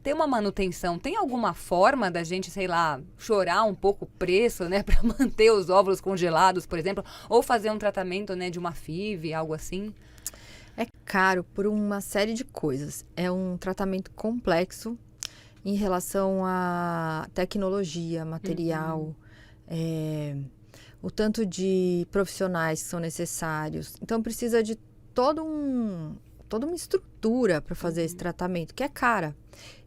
Speaker 1: ter uma manutenção. Tem alguma forma da gente, sei lá, chorar um pouco o preço, né, pra manter os óvulos congelados, por exemplo? Ou fazer um tratamento, né, de uma FIV, algo assim?
Speaker 2: É caro por uma série de coisas. É um tratamento complexo em relação à tecnologia, material, o tanto de profissionais que são necessários. Então, precisa de toda uma estrutura para fazer esse tratamento, que é cara.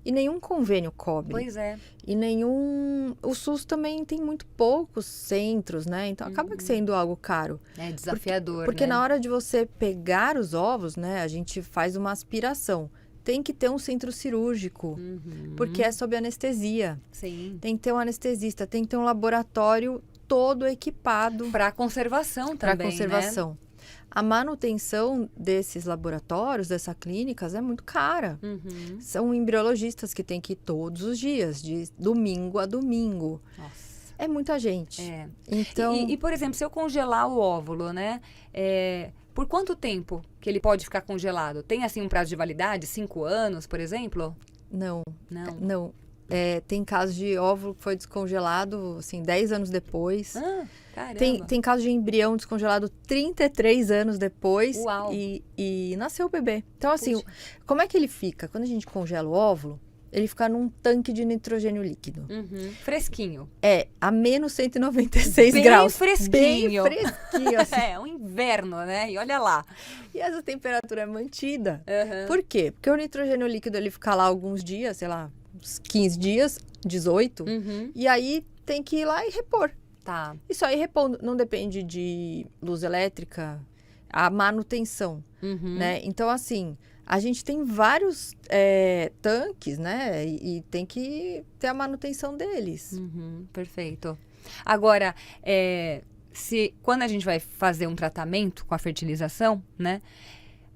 Speaker 2: E nenhum convênio cobre.
Speaker 1: Pois é.
Speaker 2: E nenhum... O SUS também tem muito poucos centros, né? Então, acaba sendo algo caro.
Speaker 1: É desafiador,
Speaker 2: Porque
Speaker 1: né?
Speaker 2: na hora de você pegar os ovos, né? A gente faz uma aspiração. Tem que ter um centro cirúrgico, porque é sob anestesia.
Speaker 1: Sim.
Speaker 2: Tem que ter um anestesista, tem que ter um laboratório todo equipado
Speaker 1: Para conservação também,
Speaker 2: para conservação.
Speaker 1: né?
Speaker 2: A manutenção desses laboratórios, dessas clínicas, é muito cara. São embriologistas que têm que ir todos os dias, de domingo a domingo.
Speaker 1: Nossa.
Speaker 2: É muita gente.
Speaker 1: É.
Speaker 2: Então,
Speaker 1: E, por exemplo, se eu congelar o óvulo, né? Por quanto tempo que ele pode ficar congelado? Tem, assim, um prazo de validade? 5 anos, por exemplo?
Speaker 2: não.
Speaker 1: Não.
Speaker 2: Tem casos de óvulo que foi descongelado, assim, 10 anos depois.
Speaker 1: Ah, caramba.
Speaker 2: Tem casos de embrião descongelado 33 anos depois.
Speaker 1: Uau.
Speaker 2: E nasceu o bebê. Então, assim,
Speaker 1: Puxa.
Speaker 2: como é que ele fica? Quando a gente congela o óvulo, ele fica num tanque de nitrogênio líquido.
Speaker 1: Fresquinho.
Speaker 2: A menos 196
Speaker 1: Bem
Speaker 2: graus.
Speaker 1: fresquinho.
Speaker 2: Bem fresquinho, assim.
Speaker 1: É um inverno, né? E olha lá.
Speaker 2: E essa temperatura é mantida. Por quê? Porque o nitrogênio líquido, ele fica lá alguns dias, sei lá, uns 15 dias, 18. E aí tem que ir lá e repor.
Speaker 1: Tá.
Speaker 2: Isso aí repondo, não depende de luz elétrica, a manutenção, né? Então, assim, a gente tem vários tanques, né? E tem que ter a manutenção deles.
Speaker 1: Perfeito. Agora, quando a gente vai fazer um tratamento com a fertilização, né?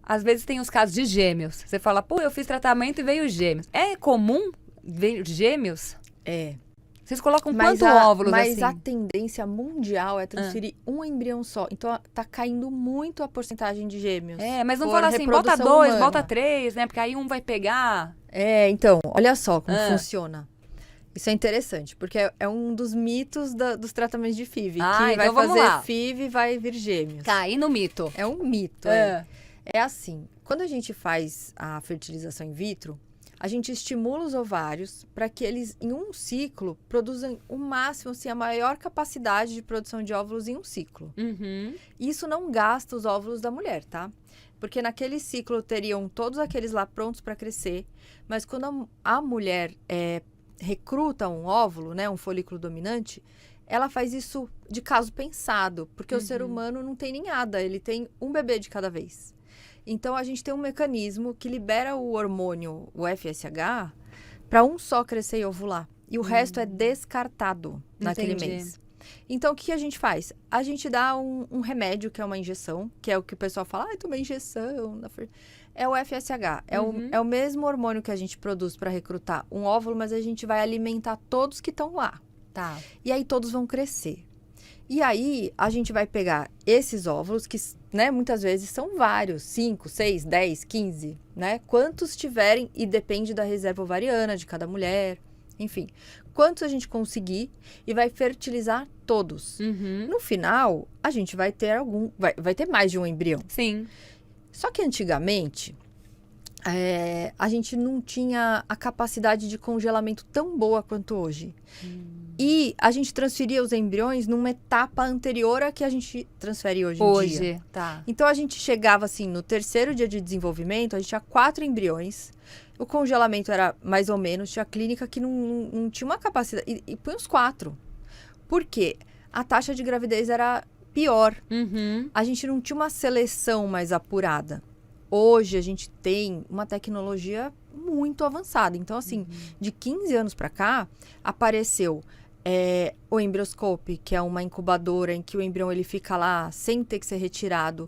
Speaker 1: Às vezes tem os casos de gêmeos. Você fala, pô, eu fiz tratamento e veio gêmeos. É comum ver gêmeos? Vocês colocam quantos óvulos
Speaker 2: mas
Speaker 1: assim?
Speaker 2: a tendência mundial é transferir um embrião só. Então, tá caindo muito a porcentagem de gêmeos.
Speaker 1: Mas não
Speaker 2: por
Speaker 1: fala assim, bota
Speaker 2: reprodução
Speaker 1: 2,
Speaker 2: humana.
Speaker 1: bota 3, né? Porque aí um vai pegar.
Speaker 2: Então, olha só como funciona. Isso é interessante, porque é um dos mitos dos tratamentos de FIV. Que
Speaker 1: então
Speaker 2: vai
Speaker 1: vamos
Speaker 2: fazer
Speaker 1: lá.
Speaker 2: FIV e vai vir gêmeos.
Speaker 1: Cair no mito.
Speaker 2: É um mito. É assim, quando a gente faz a fertilização in vitro, a gente estimula os ovários para que eles, em um ciclo, produzam o máximo, assim, a maior capacidade de produção de óvulos em um ciclo. Isso não gasta os óvulos da mulher, tá? Porque naquele ciclo teriam todos aqueles lá prontos para crescer, mas quando a mulher recruta um óvulo, né, um folículo dominante, ela faz isso de caso pensado, porque o ser humano não tem ninhada, ele tem um bebê de cada vez. Então, a gente tem um mecanismo que libera o hormônio, o FSH, para um só crescer e ovular. E o resto é descartado naquele mês. Então, o que a gente faz? A gente dá um remédio, que é uma injeção, que é o que o pessoal fala, tomei injeção. É o FSH. É o mesmo hormônio que a gente produz para recrutar um óvulo, mas a gente vai alimentar todos que estão lá.
Speaker 1: Tá.
Speaker 2: E aí, todos vão crescer. E aí, a gente vai pegar esses óvulos, que, né, muitas vezes são vários, 5, 6, 10, 15, né? Quantos tiverem, e depende da reserva ovariana de cada mulher, enfim. Quantos a gente conseguir e vai fertilizar todos. No final, a gente vai ter vai ter mais de um embrião.
Speaker 1: Sim.
Speaker 2: Só que antigamente, a gente não tinha a capacidade de congelamento tão boa quanto hoje. E a gente transferia os embriões numa etapa anterior à que a gente transfere hoje em dia.
Speaker 1: Tá.
Speaker 2: Então, a gente chegava, assim, no terceiro dia de desenvolvimento, a gente tinha 4 embriões. O congelamento era mais ou menos, tinha clínica que não tinha uma capacidade. E põe os 4. Por quê? A taxa de gravidez era pior. A gente não tinha uma seleção mais apurada. Hoje, a gente tem uma tecnologia muito avançada. Então, assim, de 15 anos para cá, apareceu o Embryoscope, que é uma incubadora em que o embrião ele fica lá sem ter que ser retirado,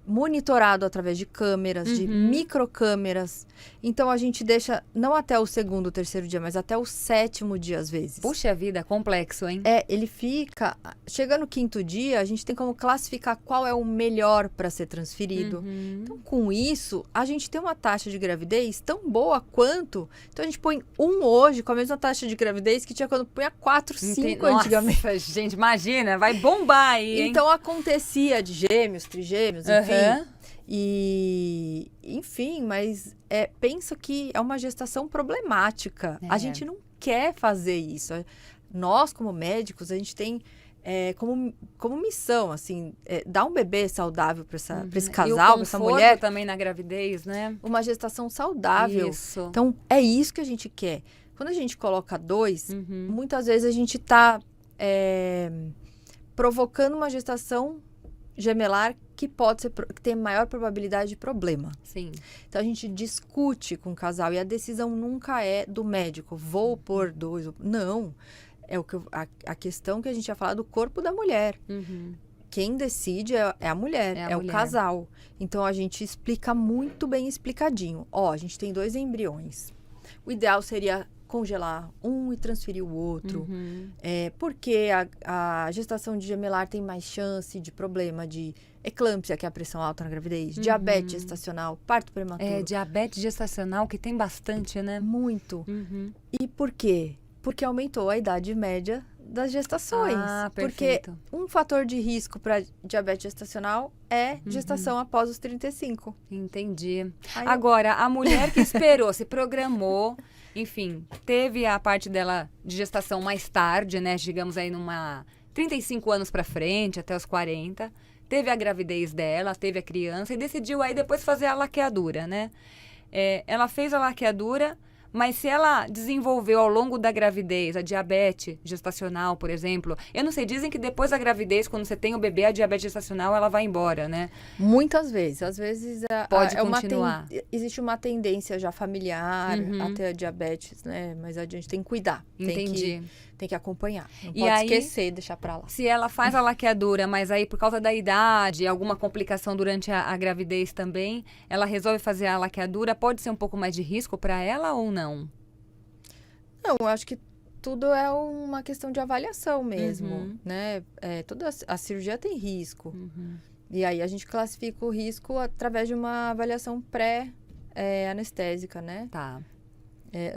Speaker 2: monitorado através de câmeras, de microcâmeras. Então, a gente deixa não até o segundo, terceiro dia, mas até o 7º dia, às vezes.
Speaker 1: Puxa vida, complexo, hein?
Speaker 2: Ele fica... Chega no 5º dia, a gente tem como classificar qual é o melhor para ser transferido. Então, com isso, a gente tem uma taxa de gravidez tão boa quanto... Então, a gente põe hoje com a mesma taxa de gravidez que tinha quando punha 4, 5 antigamente.
Speaker 1: Nossa, gente, imagina, vai bombar aí, hein?
Speaker 2: Então, acontecia de gêmeos, trigêmeos, enfim. E, enfim, mas penso que é uma gestação problemática. A gente não quer fazer isso. Nós, como médicos, a gente tem como missão, assim, dar um bebê saudável para esse casal, para essa mulher.
Speaker 1: Também na gravidez, né?
Speaker 2: Uma gestação saudável.
Speaker 1: Isso.
Speaker 2: Então, é isso que a gente quer. Quando a gente coloca 2, muitas vezes a gente está provocando uma gestação gemelar que tem maior probabilidade de problema.
Speaker 1: Sim.
Speaker 2: Então, a gente discute com o casal e a decisão nunca é do médico. Vou pôr 2. Não. É a questão que a gente ia falar do corpo da mulher. Quem decide é a mulher, é o casal. Então, a gente explica muito bem explicadinho. A gente tem 2 embriões. O ideal seria congelar um e transferir o outro. Porque a gestação de gemelar tem mais chance de problema de eclâmpsia, que é a pressão alta na gravidez, diabetes gestacional, parto prematuro.
Speaker 1: Diabetes gestacional, que tem bastante, né?
Speaker 2: Muito. E por quê? Porque aumentou a idade média das gestações.
Speaker 1: Perfeito.
Speaker 2: Porque um fator de risco para diabetes gestacional é gestação após os 35.
Speaker 1: Entendi. Agora, a mulher que esperou, se programou, enfim, teve a parte dela de gestação mais tarde, né? Digamos aí 35 anos para frente, até os 40. Teve a gravidez dela, teve a criança e decidiu aí depois fazer a laqueadura, né? Ela fez a laqueadura, mas se ela desenvolveu ao longo da gravidez a diabetes gestacional, por exemplo, eu não sei, dizem que depois da gravidez, quando você tem o bebê, a diabetes gestacional, ela vai embora, né?
Speaker 2: Muitas vezes. Às vezes
Speaker 1: pode continuar.
Speaker 2: Existe uma tendência já familiar a ter a diabetes, né? Mas a gente tem que cuidar.
Speaker 1: Entendi.
Speaker 2: Tem que acompanhar. Não
Speaker 1: E
Speaker 2: pode
Speaker 1: aí,
Speaker 2: esquecer, deixar pra lá.
Speaker 1: Se ela faz a laqueadura, mas aí por causa da idade, alguma complicação durante a gravidez também, ela resolve fazer a laqueadura, pode ser um pouco mais de risco para ela ou não?
Speaker 2: Não, eu acho que tudo é uma questão de avaliação mesmo, né? Toda a cirurgia tem risco. E aí a gente classifica o risco através de uma avaliação pré-anestésica, né?
Speaker 1: Tá.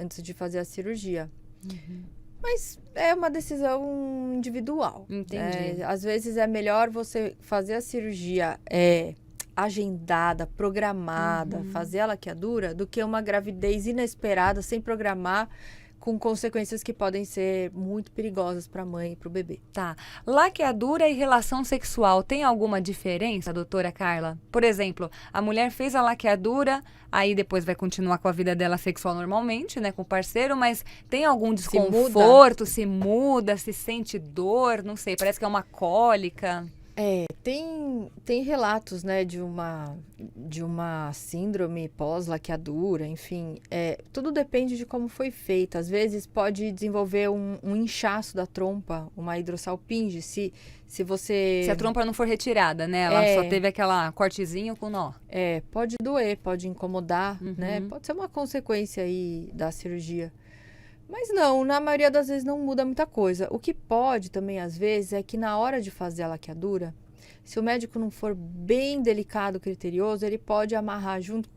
Speaker 2: Antes de fazer a cirurgia. Mas é uma decisão individual.
Speaker 1: Entendi.
Speaker 2: Às vezes é melhor você fazer a cirurgia agendada, programada, fazer a laqueadura, do que uma gravidez inesperada, sem programar, com consequências que podem ser muito perigosas para a mãe e para o bebê.
Speaker 1: Tá. Laqueadura e relação sexual, tem alguma diferença, doutora Carla? Por exemplo, a mulher fez a laqueadura, aí depois vai continuar com a vida dela sexual normalmente, né, com o parceiro, mas tem algum desconforto, se muda, se sente dor, não sei, parece que é uma cólica.
Speaker 2: Tem relatos, né, de uma síndrome pós-laqueadura, enfim, tudo depende de como foi feita. Às vezes pode desenvolver um inchaço da trompa, uma hidrossalpinge, se você...
Speaker 1: Se a trompa não for retirada, né? Ela só teve aquela cortezinho com nó.
Speaker 2: Pode doer, pode incomodar, né? Pode ser uma consequência aí da cirurgia. Mas não, na maioria das vezes não muda muita coisa. O que pode também, às vezes, é que na hora de fazer a laqueadura, se o médico não for bem delicado, criterioso, ele pode amarrar junto,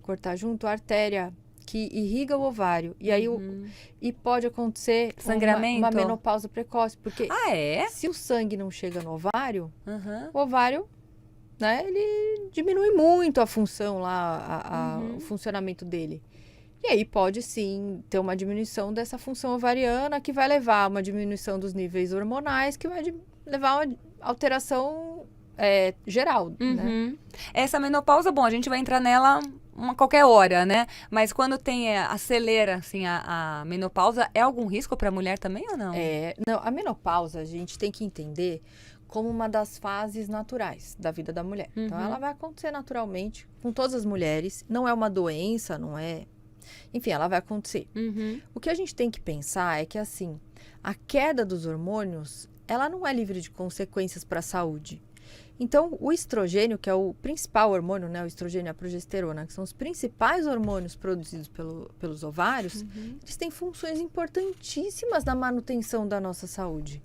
Speaker 2: cortar junto a artéria que irriga o ovário. E aí e pode acontecer
Speaker 1: sangramento,
Speaker 2: uma menopausa precoce. Porque
Speaker 1: é?
Speaker 2: se o sangue não chega no ovário, o ovário, né, ele diminui muito a função lá, o funcionamento dele. E aí pode sim ter uma diminuição dessa função ovariana que vai levar a uma diminuição dos níveis hormonais, que vai levar a uma alteração geral, né?
Speaker 1: Essa menopausa, bom, a gente vai entrar nela qualquer hora, né? Mas quando acelera assim, a menopausa, é algum risco para a mulher também ou não?
Speaker 2: Não, a menopausa a gente tem que entender como uma das fases naturais da vida da mulher. Então ela vai acontecer naturalmente com todas as mulheres, não é uma doença, não é... Enfim, ela vai acontecer. O que a gente tem que pensar é que, assim, a queda dos hormônios, ela não é livre de consequências para a saúde. Então, o estrogênio, que é o principal hormônio, né, o estrogênio e a progesterona, que são os principais hormônios produzidos pelos ovários, eles têm funções importantíssimas na manutenção da nossa saúde.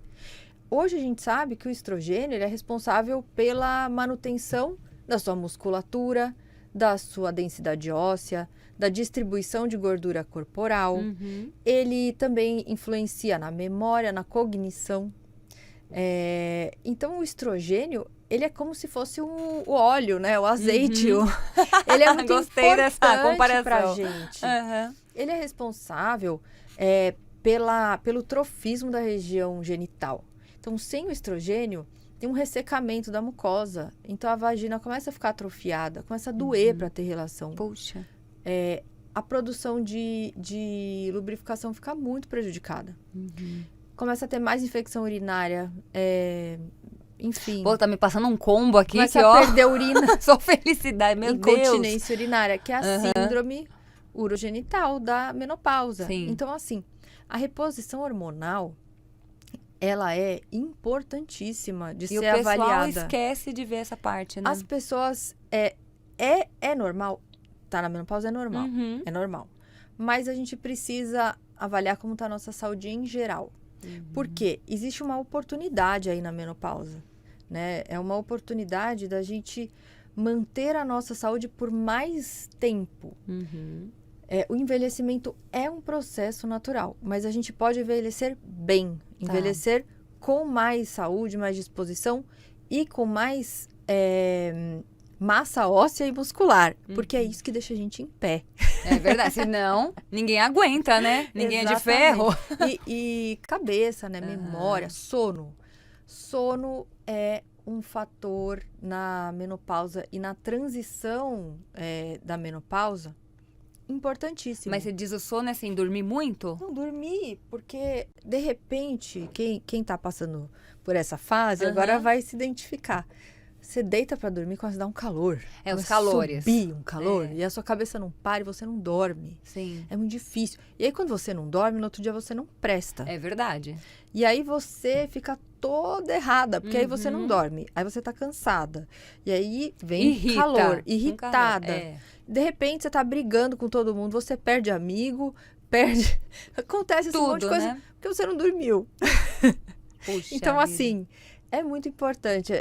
Speaker 2: Hoje a gente sabe que o estrogênio ele é responsável pela manutenção da sua musculatura, da sua densidade óssea, da distribuição de gordura corporal. Ele também influencia na memória, na cognição. Então, o estrogênio, ele é como se fosse o óleo, né? O azeite. Ele é muito
Speaker 1: Gostei dessa comparação
Speaker 2: pra gente. Ele é responsável pelo trofismo da região genital. Então, sem o estrogênio, tem um ressecamento da mucosa. Então, a vagina começa a ficar atrofiada, começa a doer para ter relação.
Speaker 1: Puxa.
Speaker 2: A produção de lubrificação fica muito prejudicada. Começa a ter mais infecção urinária, enfim.
Speaker 1: Pô, tá me passando um combo aqui
Speaker 2: começa
Speaker 1: que,
Speaker 2: a perder urina.
Speaker 1: Só felicidade, meu Deus.
Speaker 2: Incontinência urinária, que é a síndrome urogenital da menopausa.
Speaker 1: Sim.
Speaker 2: Então, assim, a reposição hormonal, ela é importantíssima de ser avaliada.
Speaker 1: E o pessoal esquece de ver essa parte, né?
Speaker 2: As pessoas... É normal. Tá na menopausa, é normal. É normal. Mas a gente precisa avaliar como tá a nossa saúde em geral. Porque existe uma oportunidade aí na menopausa, né? É uma oportunidade da gente manter a nossa saúde por mais tempo. O envelhecimento é um processo natural, mas a gente pode envelhecer bem. Envelhecer com mais saúde, mais disposição e com mais massa óssea e muscular. Porque é isso que deixa a gente em pé.
Speaker 1: É verdade, senão ninguém aguenta, né? Ninguém é de ferro.
Speaker 2: E cabeça, né? Memória, sono. Sono é um fator na menopausa e na transição da menopausa importantíssimo.
Speaker 1: Mas você diz o sono é assim, dormir muito?
Speaker 2: Não, dormir, porque de repente, quem tá passando por essa fase agora vai se identificar. Você deita pra dormir, quase dá um calor.
Speaker 1: Os calores.
Speaker 2: Subir um calor e a sua cabeça não para e você não dorme.
Speaker 1: Sim.
Speaker 2: É muito difícil. E aí, quando você não dorme, no outro dia você não presta.
Speaker 1: É verdade.
Speaker 2: E aí você fica toda errada, porque aí você não dorme. Aí você tá cansada. E aí vem calor, irritada. De repente, você tá brigando com todo mundo, você perde amigo, perde... Acontece
Speaker 1: tudo,
Speaker 2: um monte de coisa,
Speaker 1: né?
Speaker 2: porque você não dormiu.
Speaker 1: Puxa
Speaker 2: então,
Speaker 1: vida.
Speaker 2: assim, é muito importante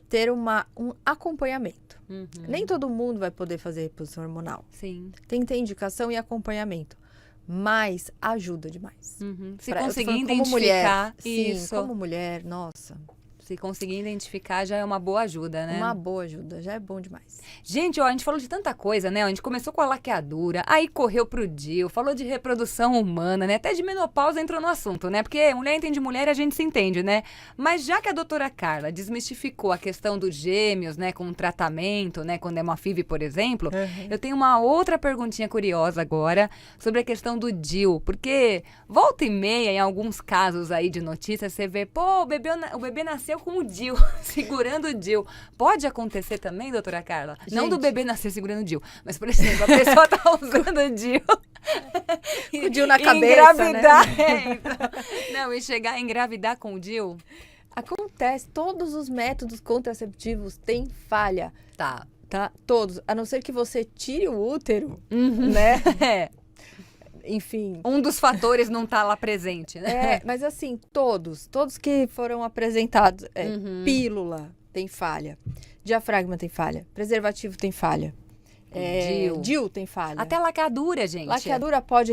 Speaker 2: ter um acompanhamento. Nem todo mundo vai poder fazer reposição hormonal.
Speaker 1: Sim.
Speaker 2: Tem que ter indicação e acompanhamento. Mas ajuda demais.
Speaker 1: Se conseguir identificar
Speaker 2: isso. Sim, como mulher, nossa.
Speaker 1: Se conseguir identificar, já é uma boa ajuda, né?
Speaker 2: Uma boa ajuda, já é bom demais.
Speaker 1: Gente, ó, a gente falou de tanta coisa, né? A gente começou com a laqueadura, aí correu pro DIU, falou de reprodução humana, né? Até de menopausa entrou no assunto, né? Porque mulher entende mulher e a gente se entende, né? Mas já que a doutora Carla desmistificou a questão dos gêmeos, né? Com o tratamento, né? Quando é uma FIV, por exemplo, eu tenho uma outra perguntinha curiosa agora sobre a questão do DIU. Porque volta e meia, em alguns casos aí de notícias, você vê, pô, o bebê nasceu com o DIU, segurando o DIU. Pode acontecer também, doutora Carla? Não do
Speaker 2: Gente.
Speaker 1: bebê nascer segurando o DIU, mas, por exemplo, a pessoa tá usando o DIU.
Speaker 2: Com o DIU na
Speaker 1: e
Speaker 2: cabeça,
Speaker 1: engravidar. Então. Não, e chegar a engravidar com o DIU?
Speaker 2: Acontece, todos os métodos contraceptivos têm falha,
Speaker 1: Tá.
Speaker 2: tá? Todos, a não ser que você tire o útero,
Speaker 1: Uhum.
Speaker 2: né?
Speaker 1: É.
Speaker 2: Enfim.
Speaker 1: Um dos fatores não tá lá presente, né?
Speaker 2: É, mas assim, todos que foram apresentados,
Speaker 1: Uhum.
Speaker 2: pílula tem falha, diafragma tem falha, preservativo tem falha, DIU tem falha.
Speaker 1: Até laqueadura, gente.
Speaker 2: Laqueadura pode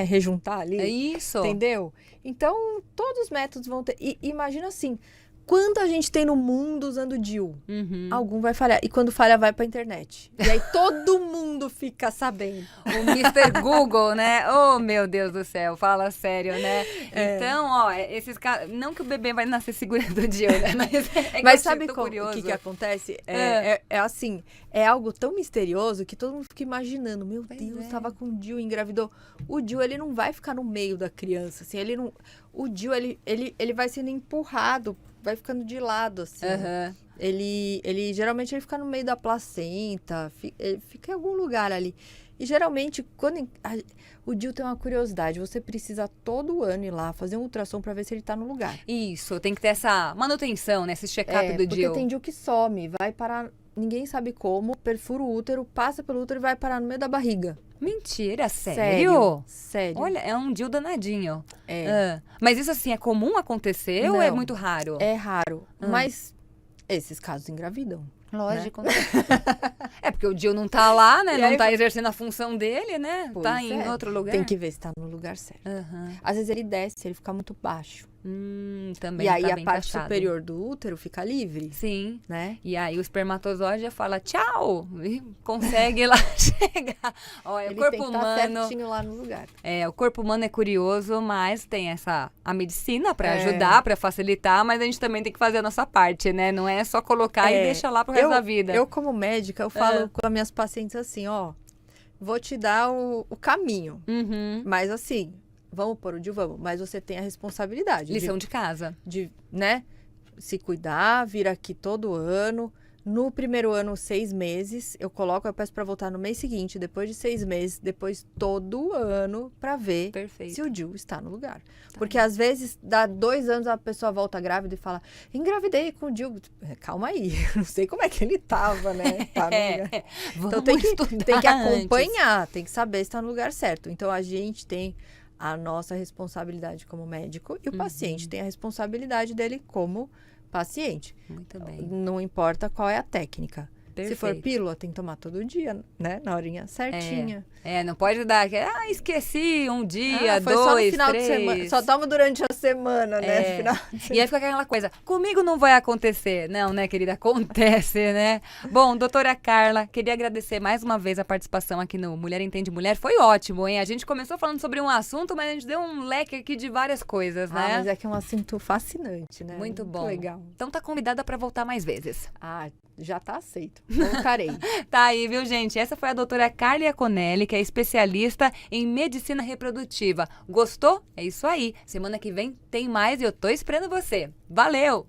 Speaker 2: rejuntar ali.
Speaker 1: É isso.
Speaker 2: Entendeu? Então, todos os métodos vão ter. E imagina assim, quanta gente tem no mundo usando DIU?
Speaker 1: Uhum.
Speaker 2: Algum vai falhar. E quando falha, vai pra internet. E aí todo mundo fica sabendo.
Speaker 1: O Mr. Google, né? Oh, meu Deus do céu, fala sério, né?
Speaker 2: É.
Speaker 1: Então, ó, esses casos. Não que o bebê vai nascer segurando o DIU, né? Mas,
Speaker 2: Mas sabe
Speaker 1: tô
Speaker 2: o
Speaker 1: curioso.
Speaker 2: que acontece?
Speaker 1: É.
Speaker 2: É assim, é algo tão misterioso que todo mundo fica imaginando. Meu
Speaker 1: Pois
Speaker 2: Deus,
Speaker 1: é.
Speaker 2: tava com o DIU, engravidou. O DIU, ele não vai ficar no meio da criança, assim, ele não... O DIU, ele vai sendo empurrado, vai ficando de lado, assim.
Speaker 1: Aham.
Speaker 2: Ele geralmente ele fica no meio da placenta, ele fica em algum lugar ali. E geralmente, o DIU tem uma curiosidade, você precisa todo ano ir lá fazer um ultrassom para ver se ele tá no lugar.
Speaker 1: Isso, tem que ter essa manutenção, né? Esse check-up do
Speaker 2: Porque
Speaker 1: DIU.
Speaker 2: tem DIU que some, vai parar, ninguém sabe como, perfura o útero, passa pelo útero e vai parar no meio da barriga.
Speaker 1: Mentira, sério?
Speaker 2: Sério.
Speaker 1: Olha, é um DIU danadinho.
Speaker 2: É,
Speaker 1: Ah, mas isso assim, é comum acontecer ou é
Speaker 2: Não.
Speaker 1: muito raro?
Speaker 2: é raro,
Speaker 1: Ah.
Speaker 2: mas esses casos engravidam.
Speaker 1: Lógico. Né? É porque o DIU não tá lá, né?
Speaker 2: E
Speaker 1: Não
Speaker 2: aí-
Speaker 1: tá exercendo a função dele, né?
Speaker 2: Pois
Speaker 1: Tá em
Speaker 2: é.
Speaker 1: outro lugar.
Speaker 2: Tem que ver se tá no lugar certo.
Speaker 1: Aham.
Speaker 2: Às vezes ele desce, ele fica muito baixo.
Speaker 1: Também
Speaker 2: E aí
Speaker 1: tá
Speaker 2: a
Speaker 1: bem
Speaker 2: parte
Speaker 1: taxado.
Speaker 2: superior do útero fica livre,
Speaker 1: Sim.
Speaker 2: né?
Speaker 1: E aí o espermatozoide já fala tchau e consegue lá chegar. Olha,
Speaker 2: Ele
Speaker 1: o corpo
Speaker 2: tem que estar
Speaker 1: humano,
Speaker 2: certinho lá no lugar.
Speaker 1: o corpo humano é curioso, mas tem a medicina pra
Speaker 2: É.
Speaker 1: ajudar, pra facilitar, mas a gente também tem que fazer a nossa parte, né? Não é só colocar e
Speaker 2: É.
Speaker 1: deixar lá pro resto da vida.
Speaker 2: Eu, como médica, eu falo
Speaker 1: Ah.
Speaker 2: com as minhas pacientes assim, ó, vou te dar o caminho,
Speaker 1: Uhum.
Speaker 2: mas assim, vamos pôr o DIU, vamos, mas você tem a responsabilidade
Speaker 1: Lição de casa.
Speaker 2: de, né, se cuidar, vir aqui todo ano. No primeiro ano, 6 meses, eu peço pra voltar no mês seguinte, depois de 6 meses, depois todo ano, pra ver
Speaker 1: Perfeito.
Speaker 2: se o DIU está no lugar. Porque às vezes, dá 2 anos, a pessoa volta grávida e fala, engravidei com o DIU. Calma aí, não sei como é que ele tava, né? Tá, amiga?
Speaker 1: Vamos
Speaker 2: Então tem que
Speaker 1: estudar antes.
Speaker 2: acompanhar, tem que saber se está no lugar certo. Então a gente tem a nossa responsabilidade como médico e o paciente tem a responsabilidade dele como paciente.
Speaker 1: Muito bem.
Speaker 2: Não importa qual é a técnica. Se for
Speaker 1: Perfeito.
Speaker 2: pílula, tem que tomar todo dia, né? Na horinha certinha.
Speaker 1: Não pode dar. Esqueci um dia,
Speaker 2: Foi
Speaker 1: dois,
Speaker 2: só no final
Speaker 1: três.
Speaker 2: de semana. Só toma durante a semana, né?
Speaker 1: É.
Speaker 2: No final
Speaker 1: E aí fica aquela coisa, comigo não vai acontecer. Não, né, querida? Acontece, né? Bom, doutora Carla, queria agradecer mais uma vez a participação aqui no Mulher Entende Mulher. Foi ótimo, hein? A gente começou falando sobre um assunto, mas a gente deu um leque aqui de várias coisas, né?
Speaker 2: mas é que é um assunto fascinante, né?
Speaker 1: Muito bom.
Speaker 2: Legal.
Speaker 1: Então tá convidada pra voltar mais vezes.
Speaker 2: Ah, já tá aceito. Voltarei.
Speaker 1: Tá aí, viu, gente? Essa foi a doutora Carla Iaconelli, que é especialista em medicina reprodutiva. Gostou? É isso aí. Semana que vem tem mais e eu tô esperando você. Valeu!